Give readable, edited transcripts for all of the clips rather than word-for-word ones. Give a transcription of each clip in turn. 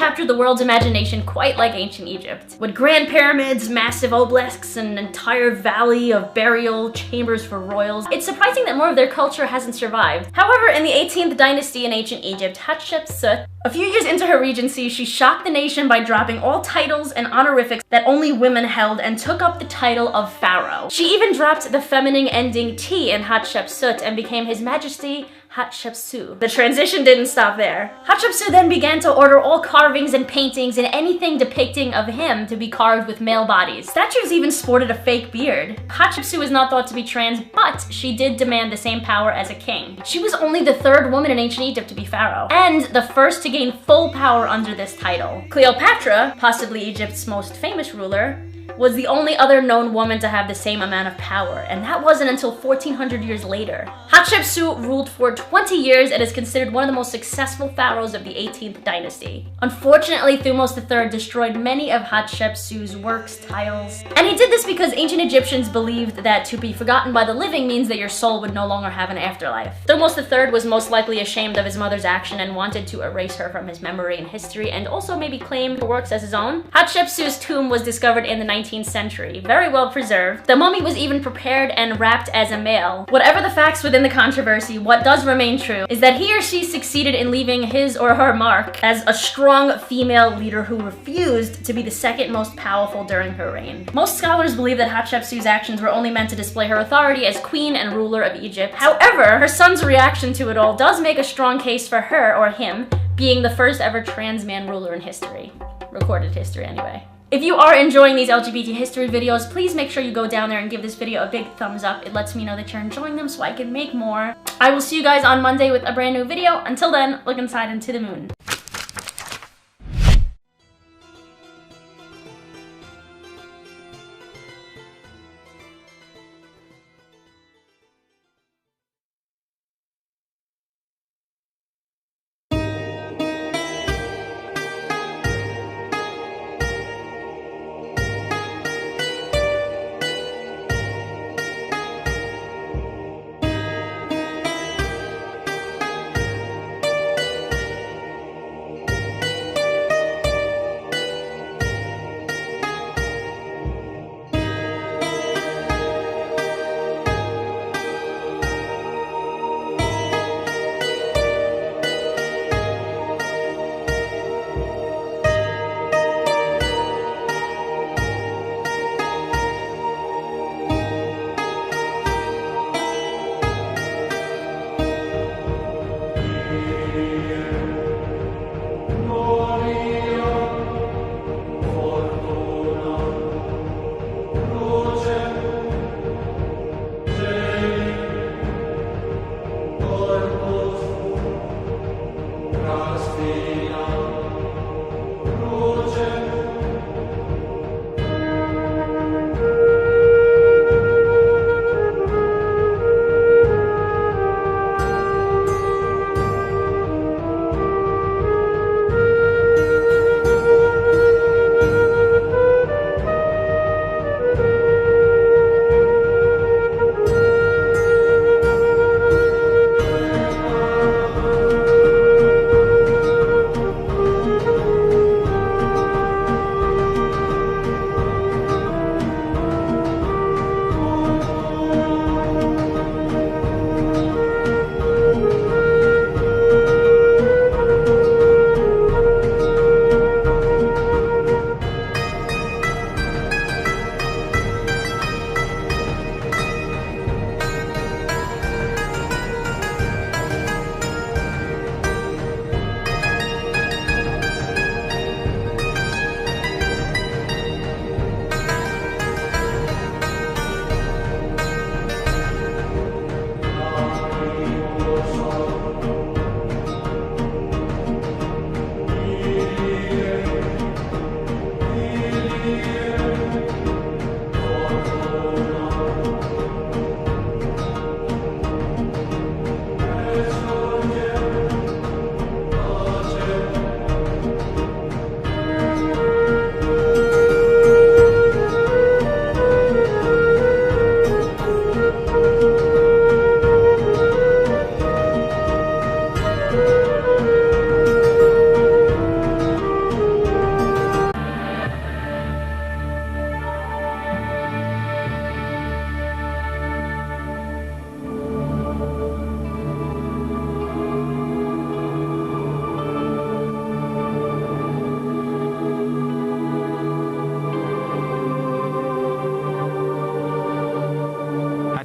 captured the world's imagination quite like ancient Egypt, with grand pyramids, massive obelisks, and an entire valley of burial chambers for royals. It's surprising that more of their culture hasn't survived. However, in the 18th dynasty in ancient Egypt, Hatshepsut, a few years into her regency, she shocked the nation by dropping all titles and honorifics that only women held and took up the title of Pharaoh. She even dropped the feminine ending T in Hatshepsut and became His Majesty Hatshepsut. The transition didn't stop there. Hatshepsut then began to order all carvings and paintings and anything depicting of him to be carved with male bodies. Statues even sported a fake beard. Hatshepsut was not thought to be trans, but she did demand the same power as a king. She was only the third woman in ancient Egypt to be pharaoh, and the first to gain full power under this title. Cleopatra, possibly Egypt's most famous ruler, was the only other known woman to have the same amount of power, and that wasn't until 1400 years later. Hatshepsut ruled for 20 years and is considered one of the most successful pharaohs of the 18th dynasty. Unfortunately, Thutmose III destroyed many of Hatshepsut's works, tiles, and he did this because ancient Egyptians believed that to be forgotten by the living means that your soul would no longer have an afterlife. Thutmose III was most likely ashamed of his mother's action and wanted to erase her from his memory and history, and also maybe claim her works as his own. Hatshepsut's tomb was discovered in the 19th century, very well preserved. The mummy was even prepared and wrapped as a male. Whatever the facts within the controversy, what does remain true is that he or she succeeded in leaving his or her mark as a strong female leader who refused to be the second most powerful during her reign. Most scholars believe that Hatshepsut's actions were only meant to display her authority as queen and ruler of Egypt. However, her son's reaction to it all does make a strong case for her, or him, being the first ever trans man ruler in history. Recorded history anyway. If you are enjoying these LGBT history videos, please make sure you go down there and give this video a big thumbs up. It lets me know that you're enjoying them so I can make more. I will see you guys on Monday with a brand new video. Until then, look inside into the moon.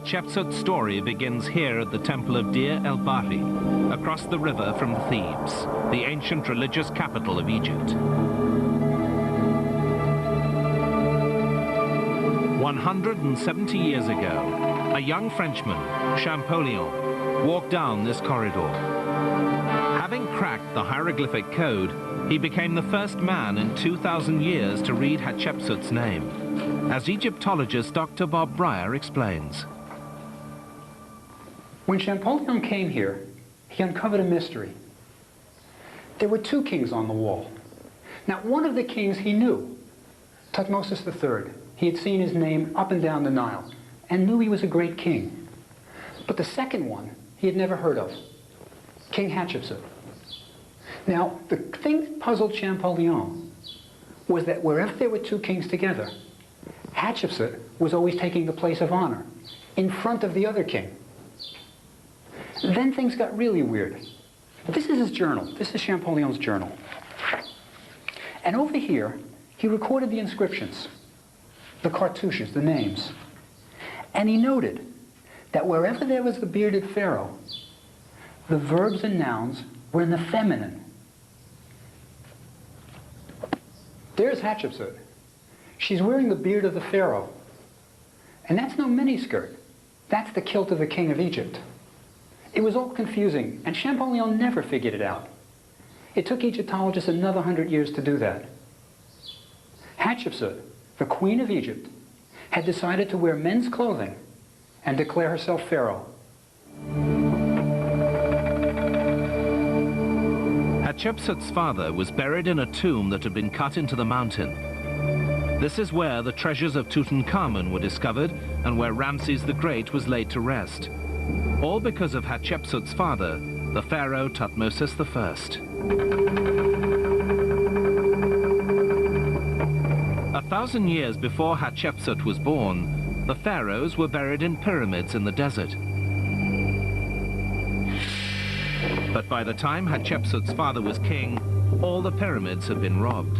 Hatshepsut's story begins here at the temple of Deir el-Bahri, across the river from Thebes, the ancient religious capital of Egypt. 170 years ago, a young Frenchman, Champollion, walked down this corridor. Having cracked the hieroglyphic code, he became the first man in 2,000 years to read Hatshepsut's name, as Egyptologist Dr. Bob Breyer explains. When Champollion came here, he uncovered a mystery. There were two kings on the wall. Now, one of the kings he knew, Thutmose III. He had seen his name up and down the Nile and knew he was a great king. But the second one he had never heard of, King Hatshepsut. Now, the thing that puzzled Champollion was that wherever there were two kings together, Hatshepsut was always taking the place of honor in front of the other king. Then things got really weird. This is his journal. This is Champollion's journal. And over here, he recorded the inscriptions, the cartouches, the names. And he noted that wherever there was the bearded pharaoh, the verbs and nouns were in the feminine. There's Hatshepsut. She's wearing the beard of the pharaoh. And that's no miniskirt. That's the kilt of the king of Egypt. It was all confusing, and Champollion never figured it out. It took Egyptologists another 100 years to do that. Hatshepsut, the queen of Egypt, had decided to wear men's clothing and declare herself pharaoh. Hatshepsut's father was buried in a tomb that had been cut into the mountain. This is where the treasures of Tutankhamun were discovered and where Ramses the Great was laid to rest. All because of Hatshepsut's father, the pharaoh Thutmose I. 1,000 years before Hatshepsut was born, the pharaohs were buried in pyramids in the desert. But by the time Hatshepsut's father was king, all the pyramids had been robbed.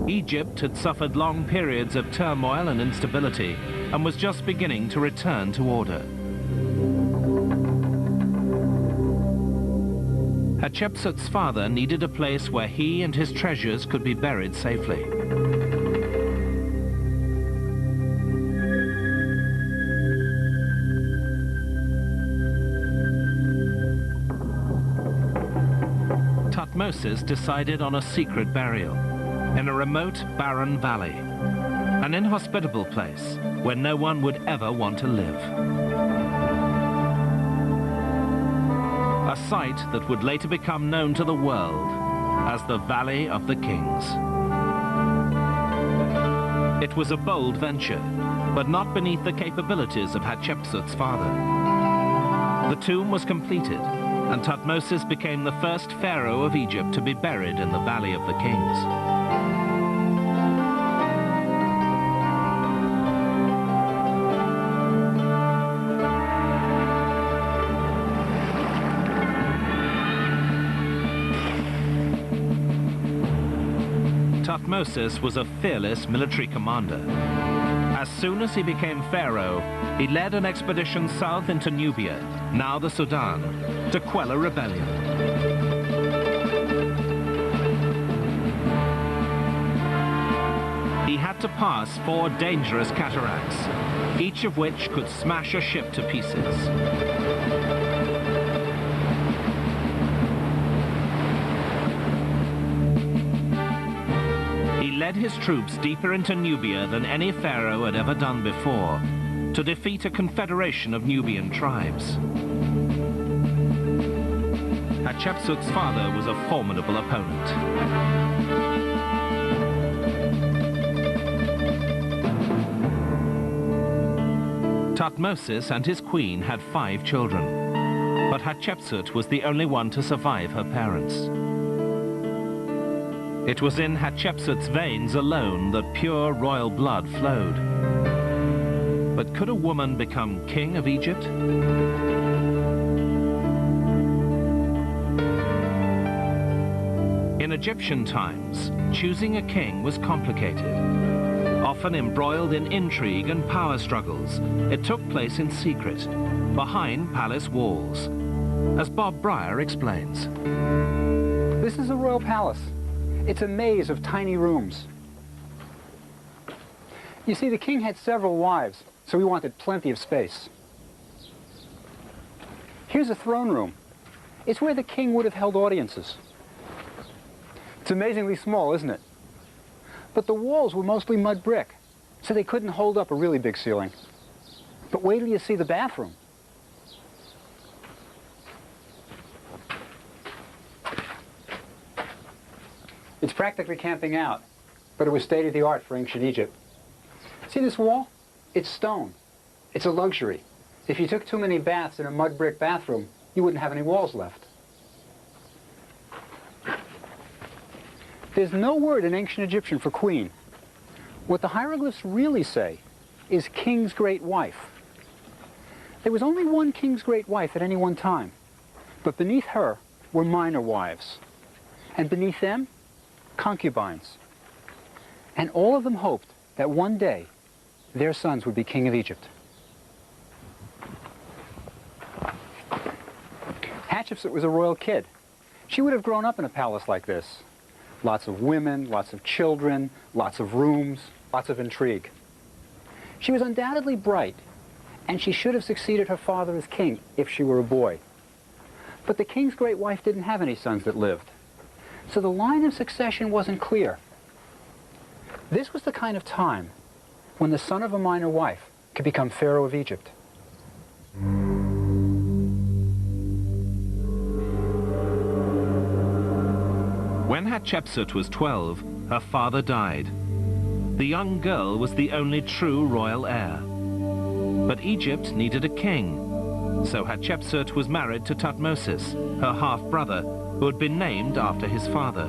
Egypt had suffered long periods of turmoil and instability and was just beginning to return to order. Hatshepsut's father needed a place where he and his treasures could be buried safely. Thutmose decided on a secret burial in a remote, barren valley, an inhospitable place where no one would ever want to live. A site that would later become known to the world as the Valley of the Kings. It was a bold venture, but not beneath the capabilities of Hatshepsut's father. The tomb was completed, and Thutmose became the first pharaoh of Egypt to be buried in the Valley of the Kings. Thutmose was a fearless military commander. As soon as he became pharaoh, he led an expedition south into Nubia, now the Sudan, to quell a rebellion. He had to pass 4 dangerous cataracts, each of which could smash a ship to pieces. He led his troops deeper into Nubia than any pharaoh had ever done before, to defeat a confederation of Nubian tribes. Hatshepsut's father was a formidable opponent. Thutmose and his queen had 5 children, but Hatshepsut was the only one to survive her parents. It was in Hatshepsut's veins alone that pure royal blood flowed. But could a woman become king of Egypt? In a Egyptian times, choosing a king was complicated. Often embroiled in intrigue and power struggles, it took place in secret, behind palace walls. As Bob Breyer explains. This is a royal palace. It's a maze of tiny rooms. You see, the king had several wives, so he wanted plenty of space. Here's a throne room. It's where the king would have held audiences. It's amazingly small, isn't it? But the walls were mostly mud brick, so they couldn't hold up a really big ceiling. But wait till you see the bathroom. It's practically camping out, but it was state-of-the-art for ancient Egypt. See this wall? It's stone. It's a luxury. If you took too many baths in a mud brick bathroom, you wouldn't have any walls left. There's no word in ancient Egyptian for queen. What the hieroglyphs really say is king's great wife. There was only one king's great wife at any one time, but beneath her were minor wives, and beneath them, concubines. And all of them hoped that one day their sons would be king of Egypt. Hatshepsut was a royal kid. She would have grown up in a palace like this. Lots of women, lots of children, lots of rooms, lots of intrigue. She was undoubtedly bright, and she should have succeeded her father as king if she were a boy. But the king's great wife didn't have any sons that lived, so the line of succession wasn't clear. This was the kind of time when the son of a minor wife could become Pharaoh of Egypt. When Hatshepsut was 12, her father died. The young girl was the only true royal heir. But Egypt needed a king, so Hatshepsut was married to Thutmose, her half-brother, who had been named after his father.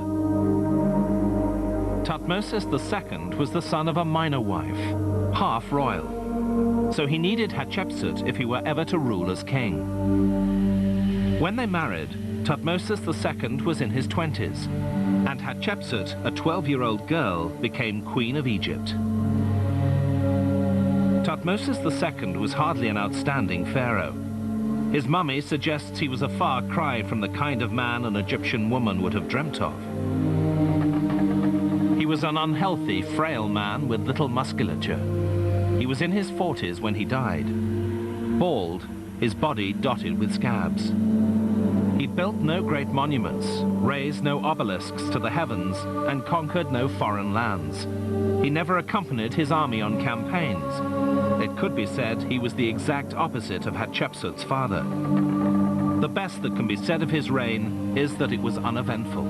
Thutmose II was the son of a minor wife, half royal, so he needed Hatshepsut if he were ever to rule as king. When they married, Thutmose II was in his 20s, and Hatshepsut, a 12-year-old girl, became Queen of Egypt. Thutmose II was hardly an outstanding pharaoh. His mummy suggests he was a far cry from the kind of man an Egyptian woman would have dreamt of. He was an unhealthy, frail man with little musculature. He was in his 40s when he died. Bald, his body dotted with scabs. He built no great monuments, raised no obelisks to the heavens, and conquered no foreign lands. He never accompanied his army on campaigns. It could be said he was the exact opposite of Hatshepsut's father. The best that can be said of his reign is that it was uneventful.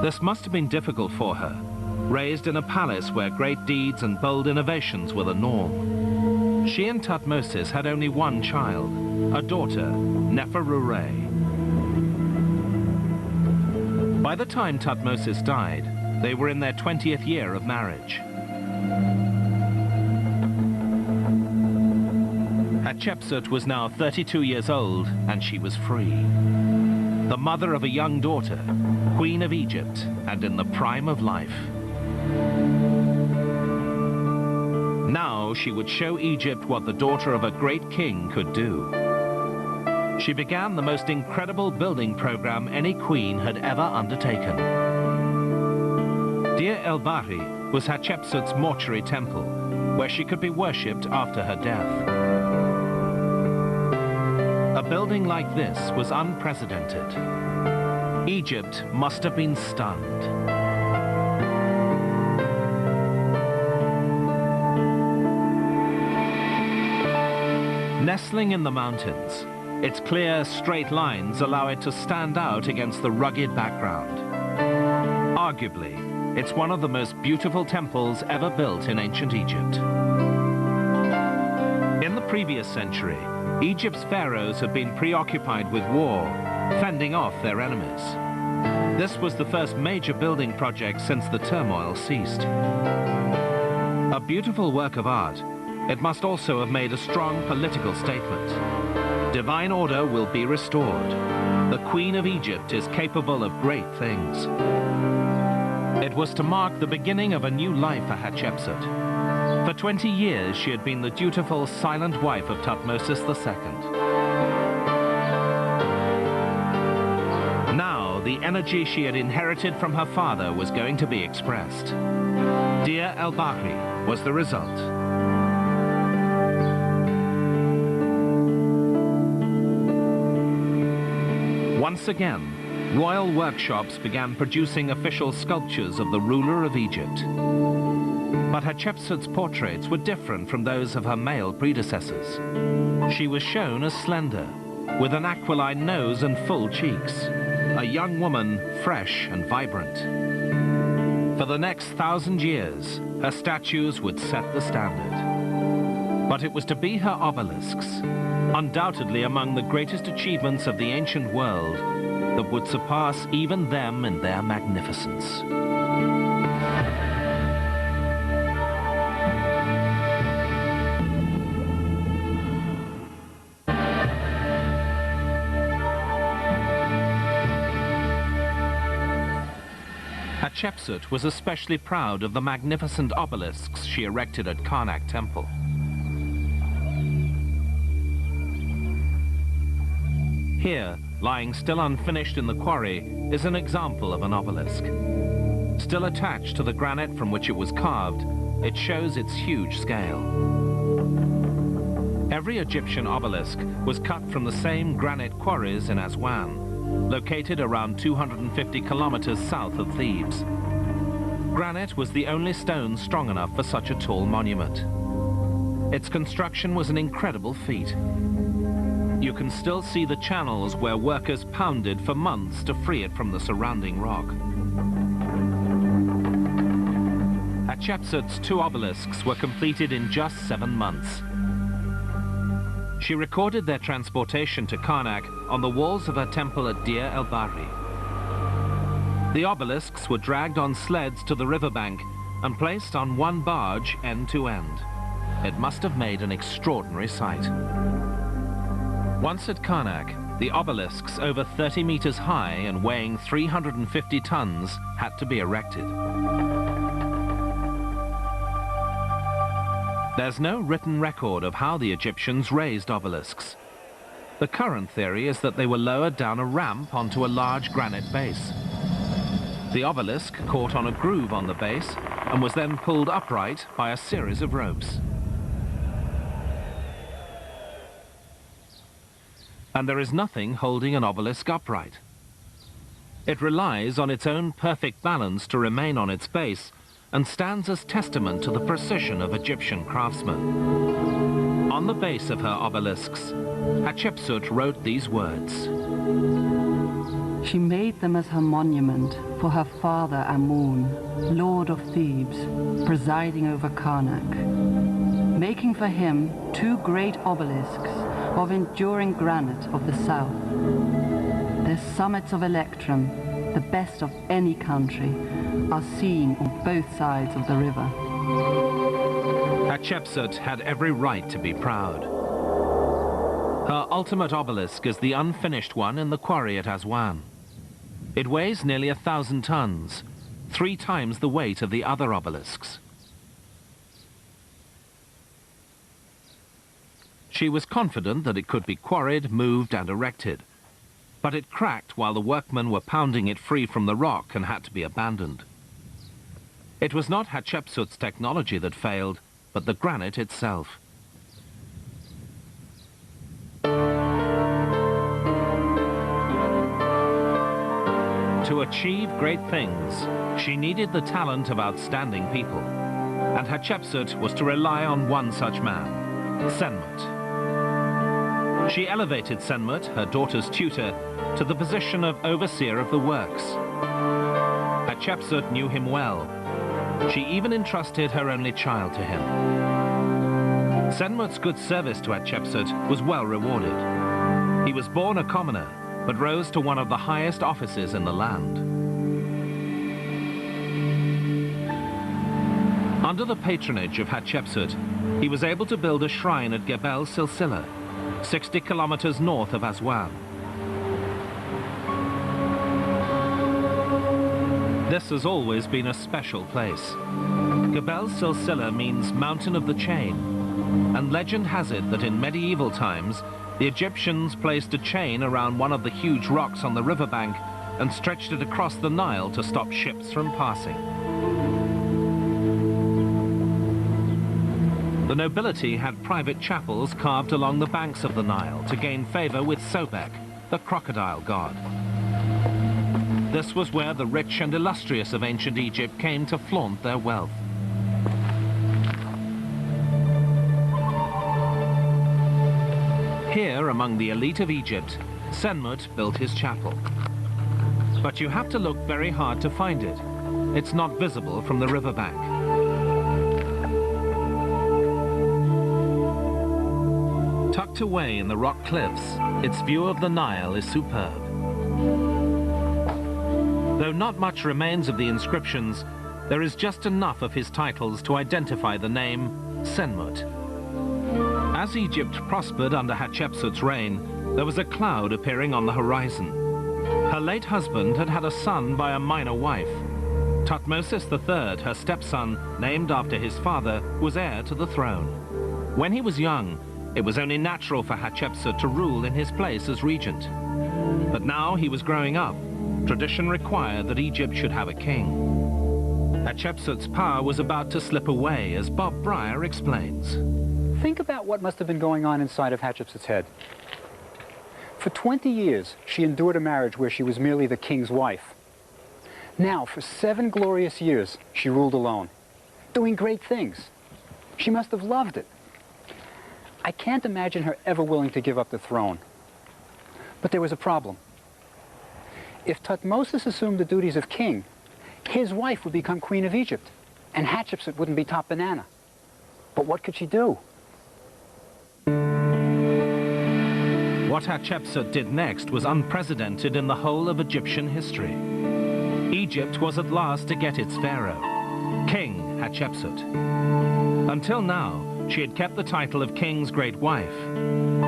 This must have been difficult for her, raised in a palace where great deeds and bold innovations were the norm. She and Thutmose had only one child, a daughter, Nefertiti. By the time Thutmose died, they were in their 20th year of marriage. Hatshepsut was now 32 years old, and she was free. The mother of a young daughter, Queen of Egypt, and in the prime of life. Now she would show Egypt what the daughter of a great king could do. She began the most incredible building program any queen had ever undertaken. Deir el-Bahri was Hatshepsut's mortuary temple, where she could be worshipped after her death. A building like this was unprecedented. Egypt must have been stunned. Nestling in the mountains, its clear, straight lines allow it to stand out against the rugged background. Arguably, it's one of the most beautiful temples ever built in ancient Egypt. In the previous century, Egypt's pharaohs had been preoccupied with war, fending off their enemies. This was the first major building project since the turmoil ceased. A beautiful work of art, it must also have made a strong political statement. Divine order will be restored. The Queen of Egypt is capable of great things. It was to mark the beginning of a new life for Hatshepsut. For 20 years, she had been the dutiful, silent wife of Thutmose II. Now, the energy she had inherited from her father was going to be expressed. Deir el-Bahri was the result. Once again, royal workshops began producing official sculptures of the ruler of Egypt. But Hatshepsut's portraits were different from those of her male predecessors. She was shown as slender, with an aquiline nose and full cheeks, a young woman, fresh and vibrant. For the next 1,000 years, her statues would set the standard. But it was to be her obelisks, undoubtedly among the greatest achievements of the ancient world, that would surpass even them in their magnificence. Hatshepsut was especially proud of the magnificent obelisks she erected at Karnak Temple. Here, lying still unfinished in the quarry, is an example of an obelisk. Still attached to the granite from which it was carved, it shows its huge scale. Every Egyptian obelisk was cut from the same granite quarries in Aswan, located around 250 kilometers south of Thebes. Granite was the only stone strong enough for such a tall monument. Its construction was an incredible feat. You can still see the channels where workers pounded for months to free it from the surrounding rock. Hatshepsut's 2 obelisks were completed in just 7 months. She recorded their transportation to Karnak on the walls of her temple at Deir el-Bahri. The obelisks were dragged on sleds to the riverbank and placed on one barge end to end. It must have made an extraordinary sight. Once at Karnak, the obelisks, over 30 meters high and weighing 350 tons, had to be erected. There's no written record of how the Egyptians raised obelisks. The current theory is that they were lowered down a ramp onto a large granite base. The obelisk caught on a groove on the base and was then pulled upright by a series of ropes. And there is nothing holding an obelisk upright. It relies on its own perfect balance to remain on its base and stands as testament to the precision of Egyptian craftsmen. On the base of her obelisks, Hatshepsut wrote these words. She made them as her monument for her father Amun, lord of Thebes, presiding over Karnak, making for him 2 great obelisks of enduring granite of the south. Their summits of electrum, the best of any country, are seen on both sides of the river. Hatshepsut had every right to be proud. Her ultimate obelisk is the unfinished one in the quarry at Aswan. It weighs nearly 1,000 tons, 3 times the weight of the other obelisks. She was confident that it could be quarried, moved and erected, but it cracked while the workmen were pounding it free from the rock and had to be abandoned. It was not Hatshepsut's technology that failed, but the granite itself. To achieve great things, she needed the talent of outstanding people, and Hatshepsut was to rely on one such man, Senmut. She elevated Senmut, her daughter's tutor, to the position of overseer of the works. Hatshepsut knew him well. She even entrusted her only child to him. Senmut's good service to Hatshepsut was well rewarded. He was born a commoner, but rose to one of the highest offices in the land. Under the patronage of Hatshepsut, he was able to build a shrine at Gebel Silsila, 60 kilometers north of Aswan. This has always been a special place. Gebel Silsila means mountain of the chain, and legend has it that in medieval times, the Egyptians placed a chain around one of the huge rocks on the riverbank and stretched it across the Nile to stop ships from passing. The nobility had private chapels carved along the banks of the Nile to gain favor with Sobek, the crocodile god. This was where the rich and illustrious of ancient Egypt came to flaunt their wealth. Here, among the elite of Egypt, Senmut built his chapel. But you have to look very hard to find it. It's not visible from the riverbank. Tucked away in the rock cliffs, its view of the Nile is superb. Though not much remains of the inscriptions, there is just enough of his titles to identify the name Senmut. As Egypt prospered under Hatshepsut's reign, there was a cloud appearing on the horizon. Her late husband had had a son by a minor wife. Thutmose III, her stepson, named after his father, was heir to the throne. When he was young, it was only natural for Hatshepsut to rule in his place as regent. But now he was growing up. Tradition required that Egypt should have a king. Hatshepsut's power was about to slip away, as Bob Breyer explains. Think about what must have been going on inside of Hatshepsut's head. For 20 years, she endured a marriage where she was merely the king's wife. Now, for 7 glorious years, she ruled alone, doing great things. She must have loved it. I can't imagine her ever willing to give up the throne. But there was a problem. If Thutmose assumed the duties of king, his wife would become queen of Egypt, and Hatshepsut wouldn't be top banana. But what could she do? What Hatshepsut did next was unprecedented in the whole of Egyptian history. Egypt was at last to get its pharaoh, King Hatshepsut. Until now, she had kept the title of king's great wife,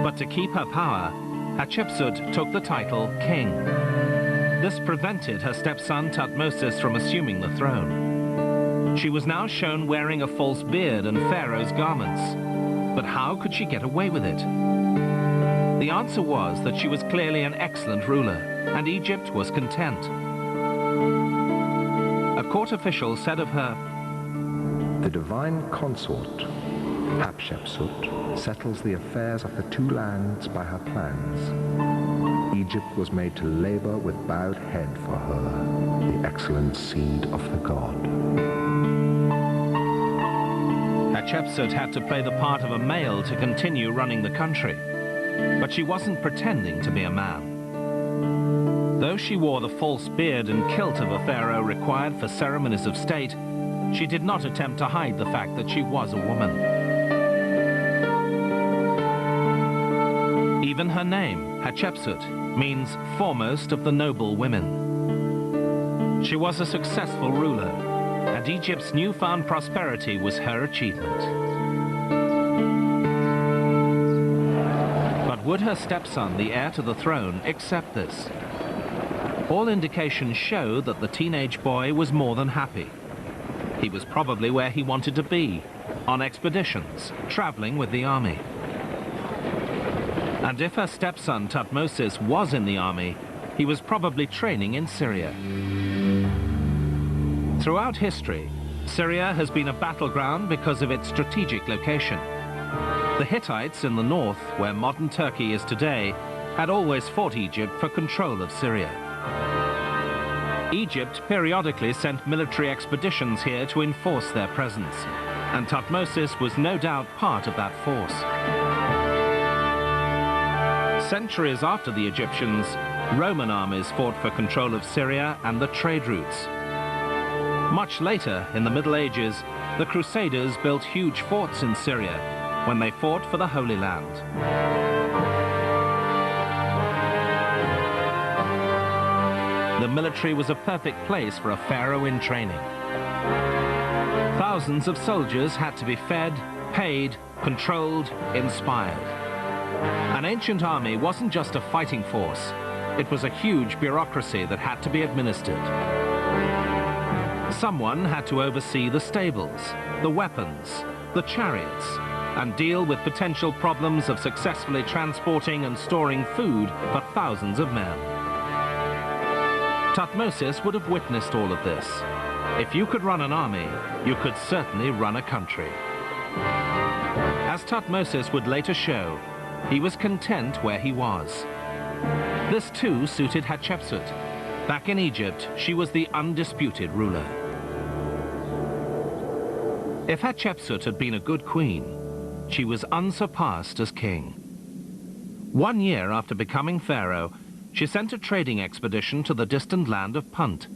but to keep her power, Hatshepsut took the title king. This prevented her stepson Thutmose from assuming the throne. She was now shown wearing a false beard and pharaoh's garments. But how could she get away with it? The answer was that she was clearly an excellent ruler, and Egypt was content. A court official said of her, "The divine consort, Hatshepsut, settles the affairs of the 2 lands by her plans. Egypt was made to labor with bowed head for her, the excellent seed of the god." Hatshepsut had to play the part of a male to continue running the country. But she wasn't pretending to be a man. Though she wore the false beard and kilt of a pharaoh required for ceremonies of state, she did not attempt to hide the fact that she was a woman. Even her name, Hatshepsut, means foremost of the noble women. She was a successful ruler, and Egypt's newfound prosperity was her achievement. But would her stepson, the heir to the throne, accept this? All indications show that the teenage boy was more than happy. He was probably where he wanted to be, on expeditions, traveling with the army. And if her stepson Thutmose was in the army, he was probably training in Syria. Throughout history, Syria has been a battleground because of its strategic location. The Hittites in the north, where modern Turkey is today, had always fought Egypt for control of Syria. Egypt periodically sent military expeditions here to enforce their presence, and Thutmose was no doubt part of that force. Centuries after the Egyptians, Roman armies fought for control of Syria and the trade routes. Much later, in the Middle Ages, the Crusaders built huge forts in Syria when they fought for the Holy Land. The military was a perfect place for a pharaoh in training. Thousands of soldiers had to be fed, paid, controlled, inspired. An ancient army wasn't just a fighting force. It was a huge bureaucracy that had to be administered. Someone had to oversee the stables, the weapons, the chariots, and deal with potential problems of successfully transporting and storing food for thousands of men. Thutmose would have witnessed all of this. If you could run an army, you could certainly run a country. As Thutmose would later show, he was content where he was. This too suited Hatshepsut. Back in Egypt, she was the undisputed ruler. If Hatshepsut had been a good queen, she was unsurpassed as king. 1 year after becoming pharaoh, she sent a trading expedition to the distant land of Punt.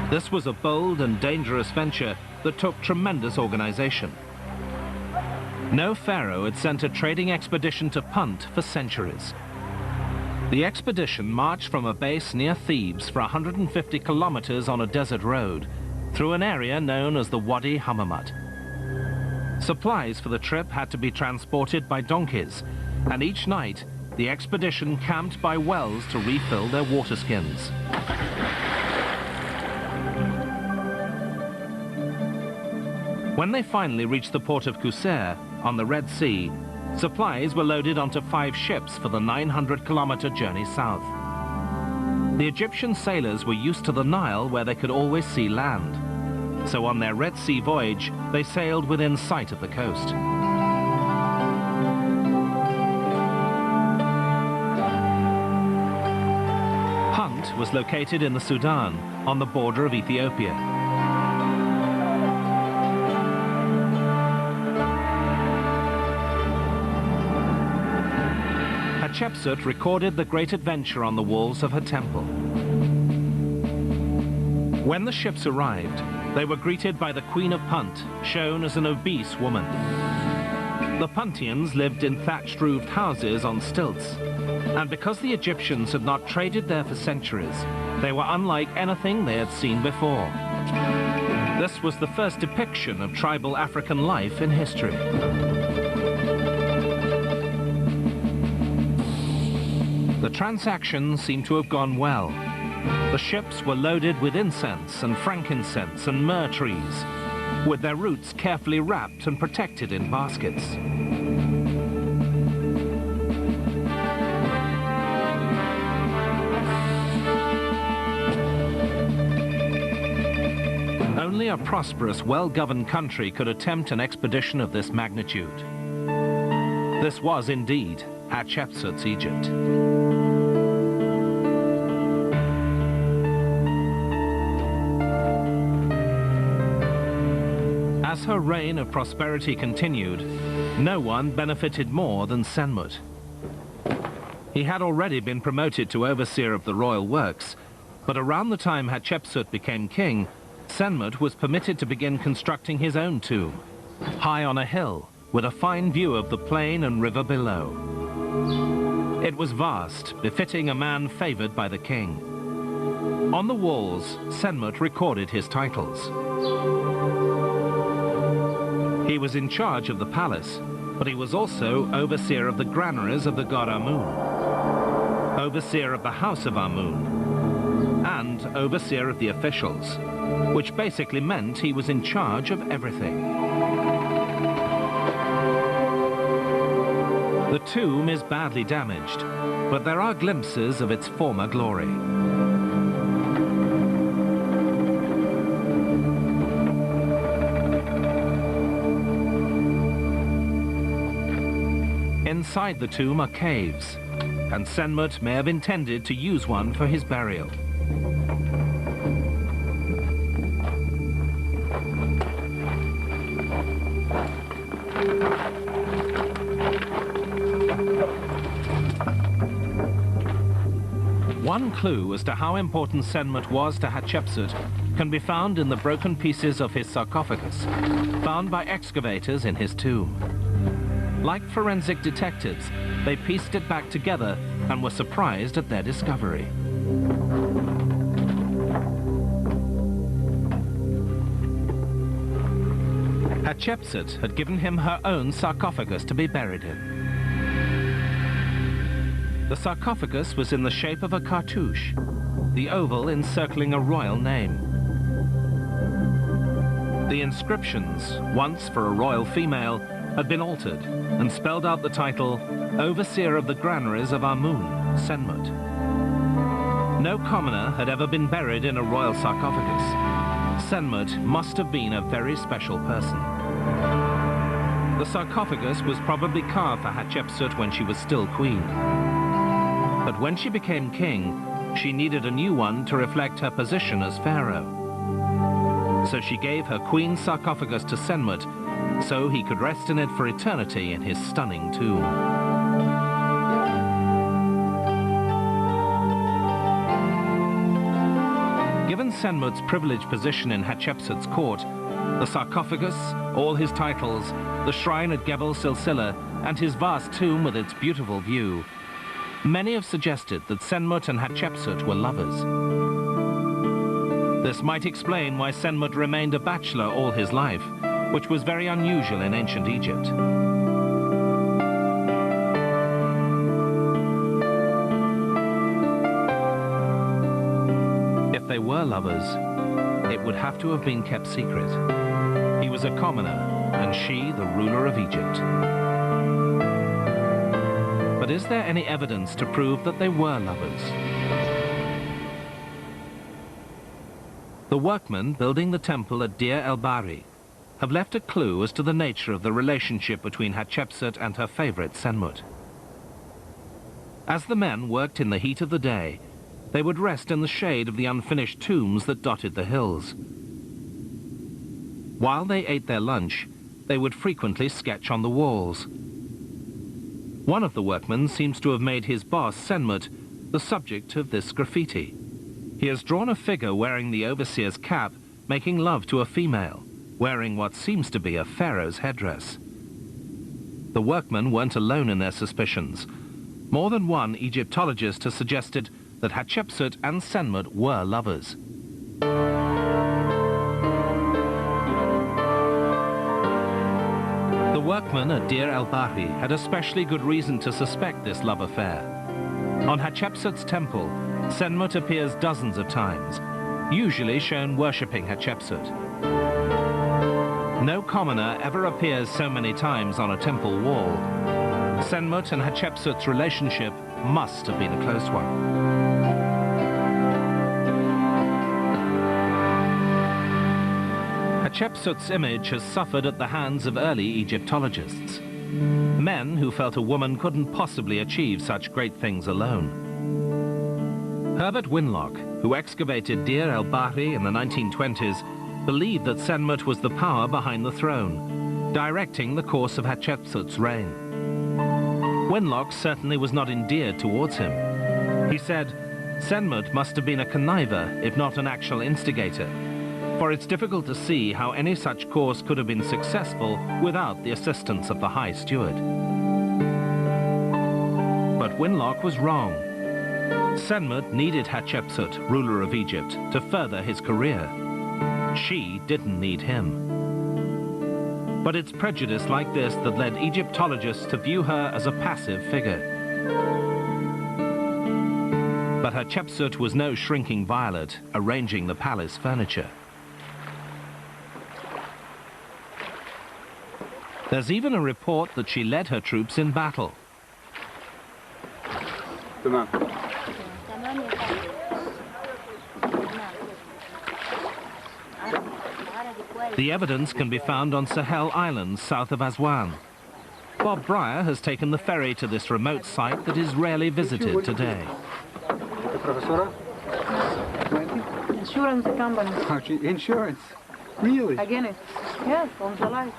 This was a bold and dangerous venture that took tremendous organization. No pharaoh had sent a trading expedition to Punt for centuries. The expedition marched from a base near Thebes for 150 kilometers on a desert road through an area known as the Wadi Hammamat. Supplies for the trip had to be transported by donkeys, and each night the expedition camped by wells to refill their water skins. When they finally reached the port of Qusair on the Red Sea, supplies were loaded onto 5 ships for the 900-kilometer journey south. The Egyptian sailors were used to the Nile, where they could always see land. So on their Red Sea voyage, they sailed within sight of the coast. Punt was located in the Sudan, on the border of Ethiopia. Hatshepsut recorded the great adventure on the walls of her temple. When the ships arrived, they were greeted by the Queen of Punt, shown as an obese woman. The Puntians lived in thatched-roofed houses on stilts, and because the Egyptians had not traded there for centuries, they were unlike anything they had seen before. This was the first depiction of tribal African life in history. The transaction seemed to have gone well. The ships were loaded with incense and frankincense and myrrh trees, with their roots carefully wrapped and protected in baskets. Only a prosperous, well-governed country could attempt an expedition of this magnitude. This was indeed Hatshepsut's Egypt. As her reign of prosperity continued, no one benefited more than Senmut. He had already been promoted to overseer of the royal works, but around the time Hatshepsut became king, Senmut was permitted to begin constructing his own tomb, high on a hill, with a fine view of the plain and river below. It was vast, befitting a man favored by the king. On the walls, Senmut recorded his titles. He was in charge of the palace, but he was also overseer of the granaries of the god Amun, overseer of the house of Amun, and overseer of the officials, which basically meant he was in charge of everything. The tomb is badly damaged, but there are glimpses of its former glory. Inside the tomb are caves, and Senmut may have intended to use one for his burial. One clue as to how important Senmut was to Hatshepsut can be found in the broken pieces of his sarcophagus, found by excavators in his tomb. Like forensic detectives, they pieced it back together and were surprised at their discovery. Hatshepsut had given him her own sarcophagus to be buried in. The sarcophagus was in the shape of a cartouche, the oval encircling a royal name. The inscriptions, once for a royal female, had been altered and spelled out the title Overseer of the Granaries of Amun, Senmut. No commoner had ever been buried in a royal sarcophagus. Senmut must have been a very special person. The sarcophagus was probably carved for Hatshepsut when she was still queen. But when she became king, she needed a new one to reflect her position as pharaoh. So she gave her queen's sarcophagus to Senmut so he could rest in it for eternity in his stunning tomb. Given Senmut's privileged position in Hatshepsut's court, the sarcophagus, all his titles, the shrine at Gebel Silsila, and his vast tomb with its beautiful view, many have suggested that Senmut and Hatshepsut were lovers. This might explain why Senmut remained a bachelor all his life, which was very unusual in ancient Egypt. If they were lovers, it would have to have been kept secret. He was a commoner, and she the ruler of Egypt. But is there any evidence to prove that they were lovers? The workmen building the temple at Deir el-Bahri have left a clue as to the nature of the relationship between Hatshepsut and her favorite Senmut. As the men worked in the heat of the day, they would rest in the shade of the unfinished tombs that dotted the hills. While they ate their lunch, they would frequently sketch on the walls. One of the workmen seems to have made his boss, Senmut, the subject of this graffiti. He has drawn a figure wearing the overseer's cap, making love to a female, wearing what seems to be a pharaoh's headdress. The workmen weren't alone in their suspicions. More than one Egyptologist has suggested that Hatshepsut and Senmut were lovers. The workmen at Deir el-Bahri had especially good reason to suspect this love affair. On Hatshepsut's temple, Senmut appears dozens of times, usually shown worshipping Hatshepsut. No commoner ever appears so many times on a temple wall. Senmut and Hatshepsut's relationship must have been a close one. Hatshepsut's image has suffered at the hands of early Egyptologists, men who felt a woman couldn't possibly achieve such great things alone. Herbert Winlock, who excavated Deir el-Bahri in the 1920s, believed that Senmut was the power behind the throne, directing the course of Hatshepsut's reign. Winlock certainly was not endeared towards him. He said, Senmut must have been a conniver, if not an actual instigator, for it's difficult to see how any such course could have been successful without the assistance of the High Steward. But Winlock was wrong. Senmut needed Hatshepsut, ruler of Egypt, to further his career. She didn't need him. But it's prejudice like this that led Egyptologists to view her as a passive figure. But Hatshepsut was no shrinking violet, arranging the palace furniture. There's even a report that she led her troops in battle. The evidence can be found on Sahel Islands south of Aswan. Bob Breyer has taken the ferry to this remote site that is rarely visited today. Insurance company. Insurance? Really? Again, yes, on July.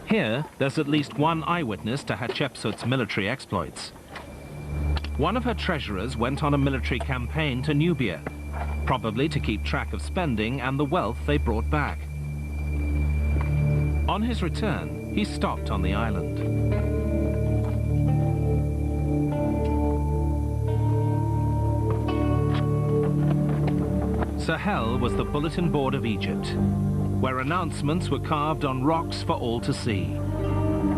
Here, there's at least one eyewitness to Hatshepsut's military exploits. One of her treasurers went on a military campaign to Nubia, probably to keep track of spending and the wealth they brought back. On his return, he stopped on the island. Sahel was the bulletin board of Egypt, where announcements were carved on rocks for all to see.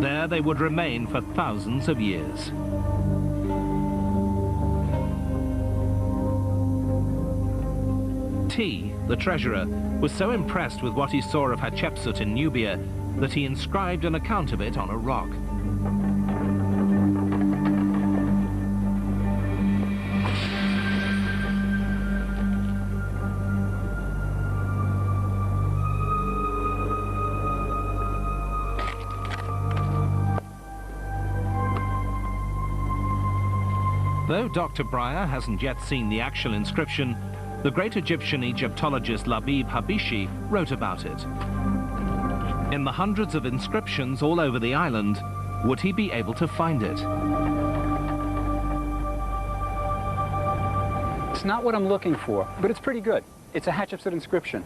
There they would remain for thousands of years. T, the treasurer, was so impressed with what he saw of Hatshepsut in Nubia that he inscribed an account of it on a rock. Though Dr. Breyer hasn't yet seen the actual inscription, the great Egyptian Egyptologist Labib Habishi wrote about it. In the hundreds of inscriptions all over the island, would he be able to find it? It's not what I'm looking for, but it's pretty good. It's a Hatshepsut inscription.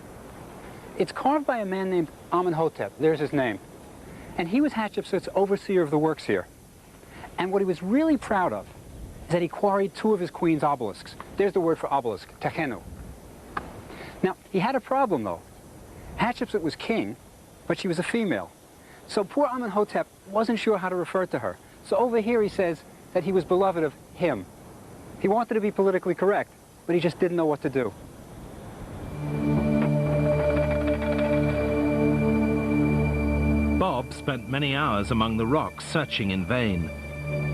It's carved by a man named Amenhotep. There's his name. And he was Hatshepsut's overseer of the works here. And what he was really proud of is that he quarried two of his queen's obelisks. There's the word for obelisk, techenu. Now, he had a problem, though. Hatshepsut was king, but she was a female. So poor Amenhotep wasn't sure how to refer to her. So over here he says that he was beloved of him. He wanted to be politically correct, but he just didn't know what to do. Bob spent many hours among the rocks searching in vain.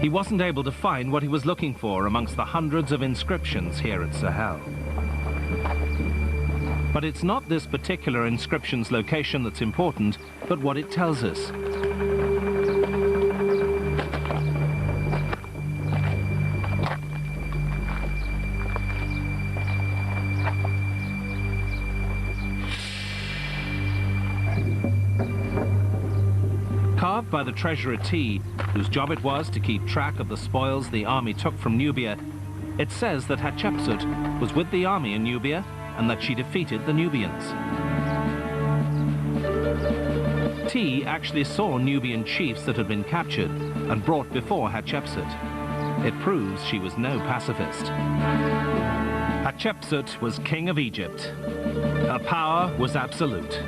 He wasn't able to find what he was looking for amongst the hundreds of inscriptions here at Sahel. But it's not this particular inscription's location that's important, but what it tells us. Carved by the treasurer T, whose job it was to keep track of the spoils the army took from Nubia, it says that Hatshepsut was with the army in Nubia and that she defeated the Nubians. T actually saw Nubian chiefs that had been captured and brought before Hatshepsut. It proves she was no pacifist. Hatshepsut was king of Egypt. Her power was absolute.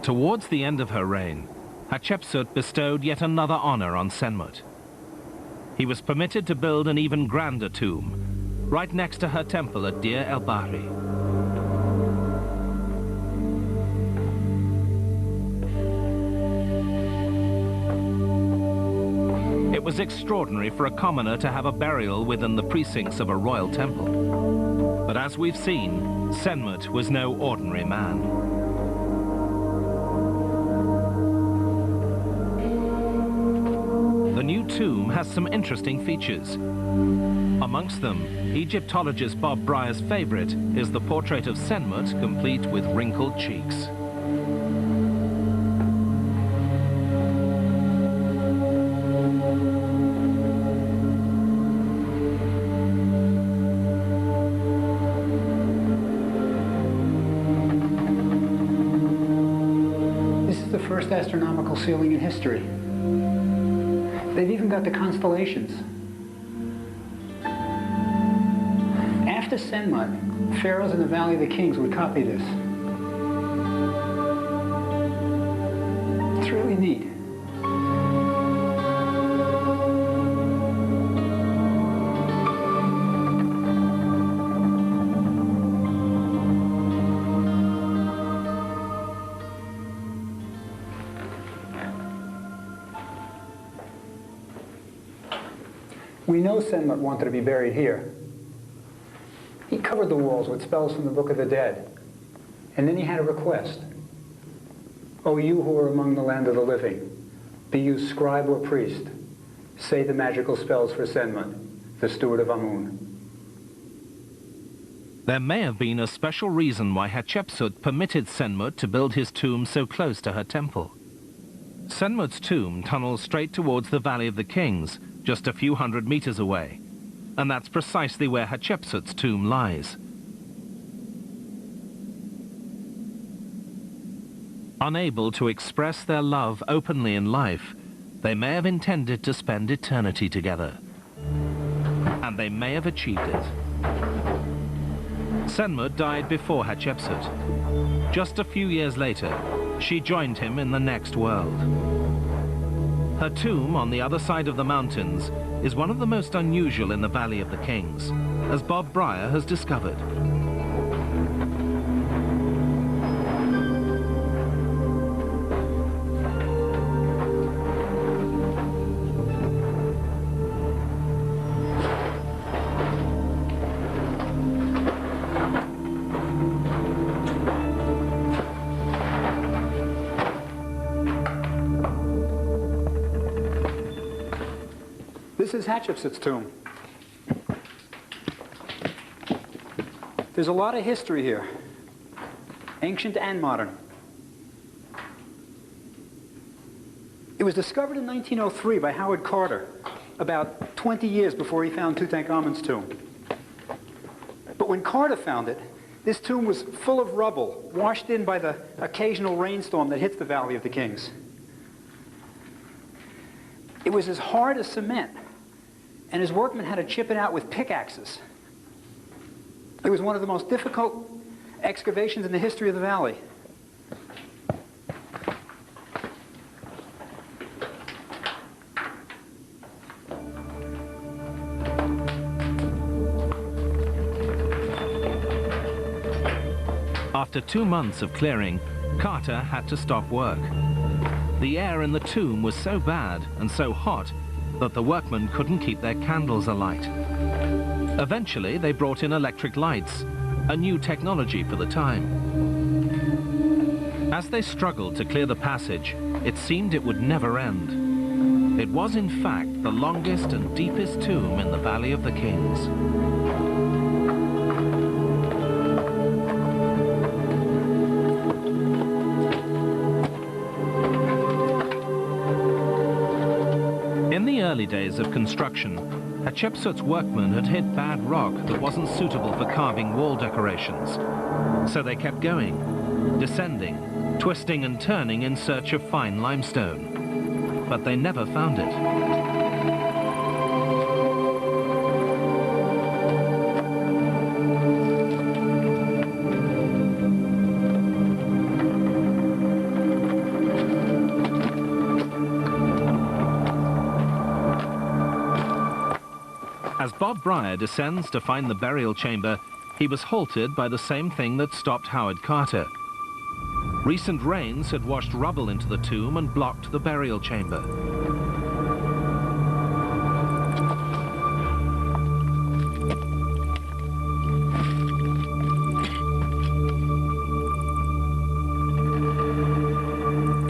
Towards the end of her reign, Hatshepsut bestowed yet another honor on Senmut. He was permitted to build an even grander tomb, right next to her temple at Deir el-Bahri. It was extraordinary for a commoner to have a burial within the precincts of a royal temple. But as we've seen, Senmut was no ordinary man. The new tomb has some interesting features. Amongst them, Egyptologist Bob Breyer's favorite is the portrait of Senmut, complete with wrinkled cheeks. This is the first astronomical ceiling in history. They've even got the constellations. After Senmut, pharaohs in the Valley of the Kings would copy this. It's really neat. We know Senmut wanted to be buried here. He covered the walls with spells from the Book of the Dead. And then he had a request. O you who are among the land of the living, be you scribe or priest, say the magical spells for Senmut, the steward of Amun. There may have been a special reason why Hatshepsut permitted Senmut to build his tomb so close to her temple. Senmut's tomb tunnels straight towards the Valley of the Kings, just a few hundred meters away, and that's precisely where Hatshepsut's tomb lies. Unable to express their love openly in life, they may have intended to spend eternity together. And they may have achieved it. Senmut died before Hatshepsut. Just a few years later, she joined him in the next world. Her tomb on the other side of the mountains is one of the most unusual in the Valley of the Kings, as Bob Breyer has discovered. This is Hatshepsut's tomb. There's a lot of history here, ancient and modern. It was discovered in 1903 by Howard Carter, about 20 years before he found Tutankhamun's tomb. But when Carter found it, this tomb was full of rubble, washed in by the occasional rainstorm that hits the Valley of the Kings. It was as hard as cement, and his workmen had to chip it out with pickaxes. It was one of the most difficult excavations in the history of the valley. After 2 months of clearing, Carter had to stop work. The air in the tomb was so bad and so hot that the workmen couldn't keep their candles alight. Eventually, they brought in electric lights, a new technology for the time. As they struggled to clear the passage, it seemed it would never end. It was, in fact, the longest and deepest tomb in the Valley of the Kings. In the early days of construction, Hatshepsut's workmen had hit bad rock that wasn't suitable for carving wall decorations. So they kept going, descending, twisting and turning in search of fine limestone. But they never found it. As Bob Breyer descends to find the burial chamber, he was halted by the same thing that stopped Howard Carter. Recent rains had washed rubble into the tomb and blocked the burial chamber.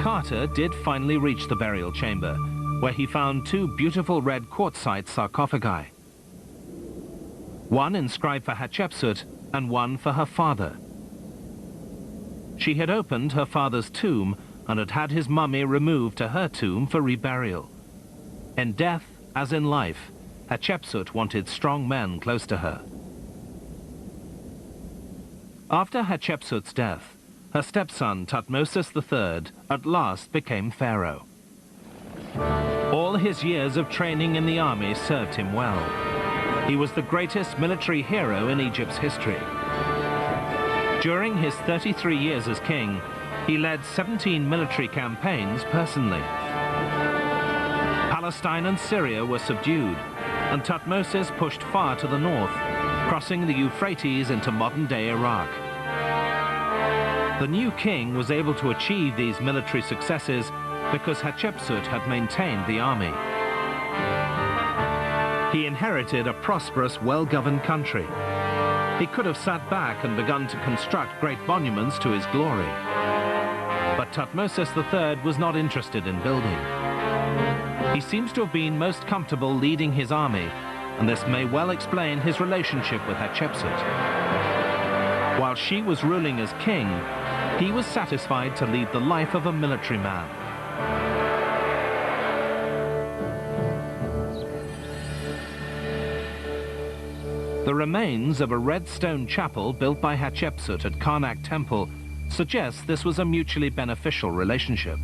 Carter did finally reach the burial chamber, where he found 2 beautiful red quartzite sarcophagi. One inscribed for Hatshepsut and one for her father. She had opened her father's tomb and had had his mummy removed to her tomb for reburial. In death, as in life, Hatshepsut wanted strong men close to her. After Hatshepsut's death, her stepson Thutmose III at last became pharaoh. All his years of training in the army served him well. He was the greatest military hero in Egypt's history. During his 33 years as king, he led 17 military campaigns personally. Palestine and Syria were subdued, and Thutmose pushed far to the north, crossing the Euphrates into modern-day Iraq. The new king was able to achieve these military successes because Hatshepsut had maintained the army. He inherited a prosperous, well-governed country. He could have sat back and begun to construct great monuments to his glory. But Thutmose III was not interested in building. He seems to have been most comfortable leading his army, and this may well explain his relationship with Hatshepsut. While she was ruling as king, he was satisfied to lead the life of a military man. The remains of a red stone chapel built by Hatshepsut at Karnak Temple suggests this was a mutually beneficial relationship.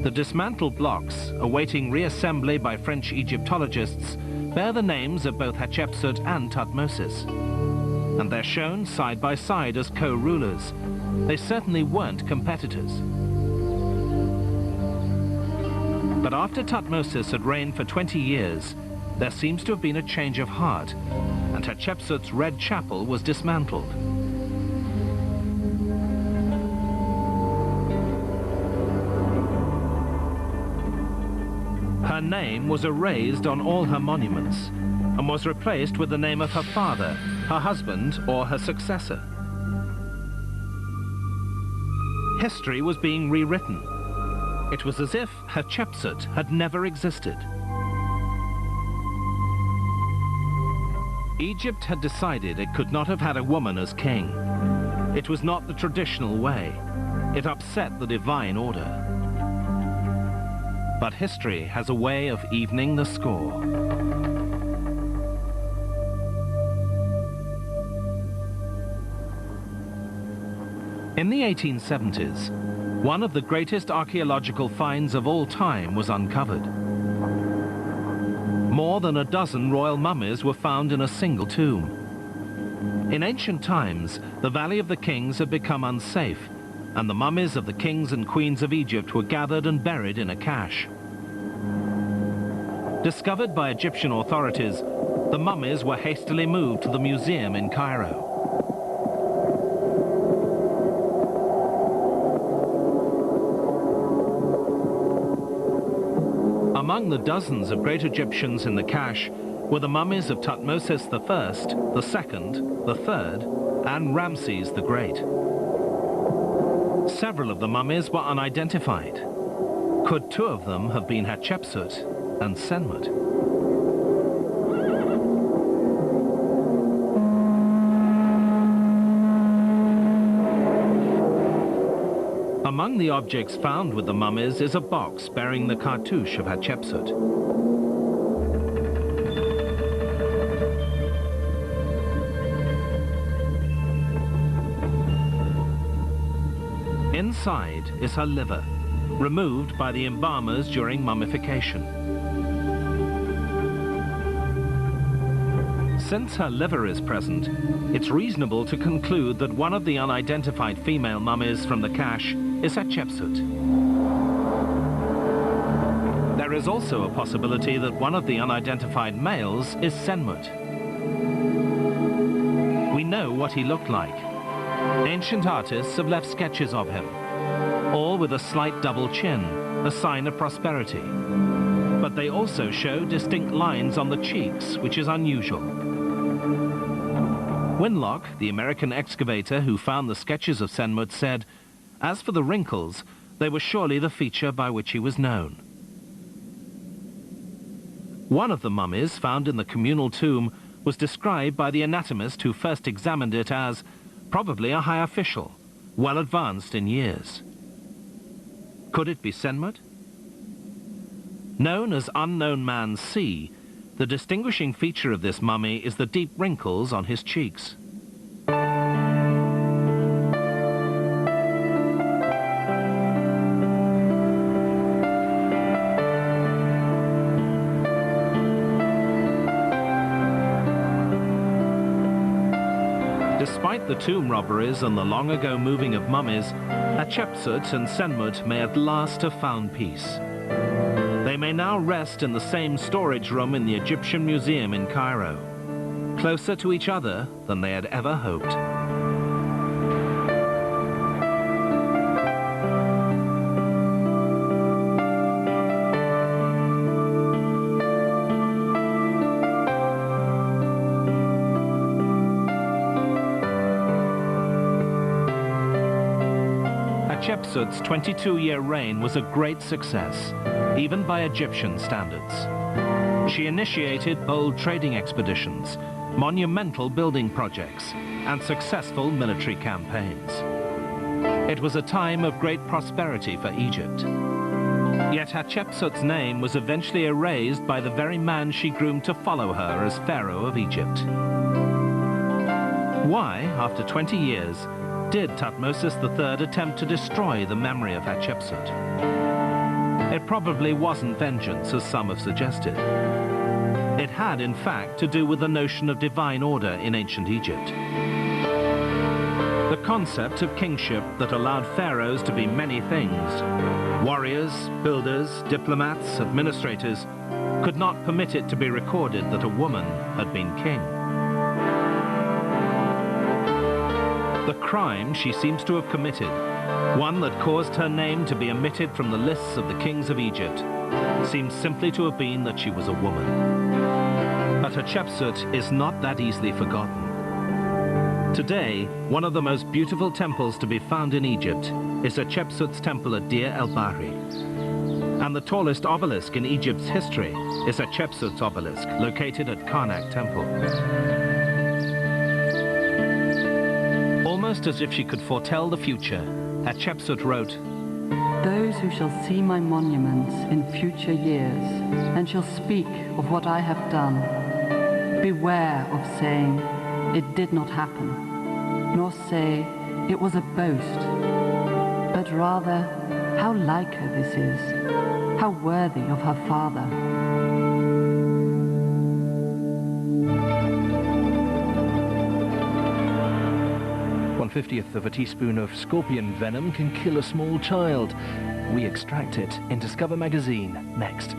The dismantled blocks, awaiting reassembly by French Egyptologists, bear the names of both Hatshepsut and Thutmose, and they're shown side by side as co-rulers. They certainly weren't competitors. But after Thutmose had reigned for 20 years, there seems to have been a change of heart, and Hatshepsut's Red Chapel was dismantled. Her name was erased on all her monuments and was replaced with the name of her father, her husband, or her successor. History was being rewritten. It was as if Hatshepsut had never existed. Egypt had decided it could not have had a woman as king. It was not the traditional way. It upset the divine order. But history has a way of evening the score. In the 1870s, one of the greatest archaeological finds of all time was uncovered. More than a dozen royal mummies were found in a single tomb. In ancient times, the Valley of the Kings had become unsafe, and the mummies of the kings and queens of Egypt were gathered and buried in a cache. Discovered by Egyptian authorities, the mummies were hastily moved to the museum in Cairo. Among the dozens of great Egyptians in the cache were the mummies of Thutmose I, the Second, the Third, and Ramses the Great. Several of the mummies were unidentified. Could two of them have been Hatshepsut and Shendyt? Among the objects found with the mummies is a box bearing the cartouche of Hatshepsut. Inside is her liver, removed by the embalmers during mummification. Since her liver is present, it's reasonable to conclude that one of the unidentified female mummies from the cache is Hatshepsut. There is also a possibility that one of the unidentified males is Shendyt. We know what he looked like. Ancient artists have left sketches of him, all with a slight double chin, a sign of prosperity. But they also show distinct lines on the cheeks, which is unusual. Winlock, the American excavator who found the sketches of Shendyt, said, as for the wrinkles, they were surely the feature by which he was known. One of the mummies found in the communal tomb was described by the anatomist who first examined it as probably a high official, well advanced in years. Could it be Shendyt? Known as Unknown Man C, the distinguishing feature of this mummy is the deep wrinkles on his cheeks. Despite the tomb robberies and the long-ago moving of mummies, Hatshepsut and Shendyt may at last have found peace. They may now rest in the same storage room in the Egyptian Museum in Cairo, closer to each other than they had ever hoped. Hatshepsut's 22-year reign was a great success, even by Egyptian standards. She initiated bold trading expeditions, monumental building projects, and successful military campaigns. It was a time of great prosperity for Egypt. Yet Hatshepsut's name was eventually erased by the very man she groomed to follow her as Pharaoh of Egypt. Why, after 20 years, did Thutmose III attempt to destroy the memory of Hatshepsut? It probably wasn't vengeance, as some have suggested. It had, in fact, to do with the notion of divine order in ancient Egypt. The concept of kingship that allowed pharaohs to be many things, warriors, builders, diplomats, administrators, could not permit it to be recorded that a woman had been king. The crime she seems to have committed, one that caused her name to be omitted from the lists of the kings of Egypt, seems simply to have been that she was a woman. But Hatshepsut is not that easily forgotten. Today, one of the most beautiful temples to be found in Egypt is Hatshepsut's temple at Deir el-Bahri. And the tallest obelisk in Egypt's history is Hatshepsut's obelisk, located at Karnak Temple. Almost as if she could foretell the future, Hatshepsut wrote, "Those who shall see my monuments in future years and shall speak of what I have done, beware of saying, 'It did not happen,' nor say, 'It was a boast,' but rather, 'How like her this is, how worthy of her father.'" 1/50th of a teaspoon of scorpion venom can kill a small child. We extract it in Discover magazine next.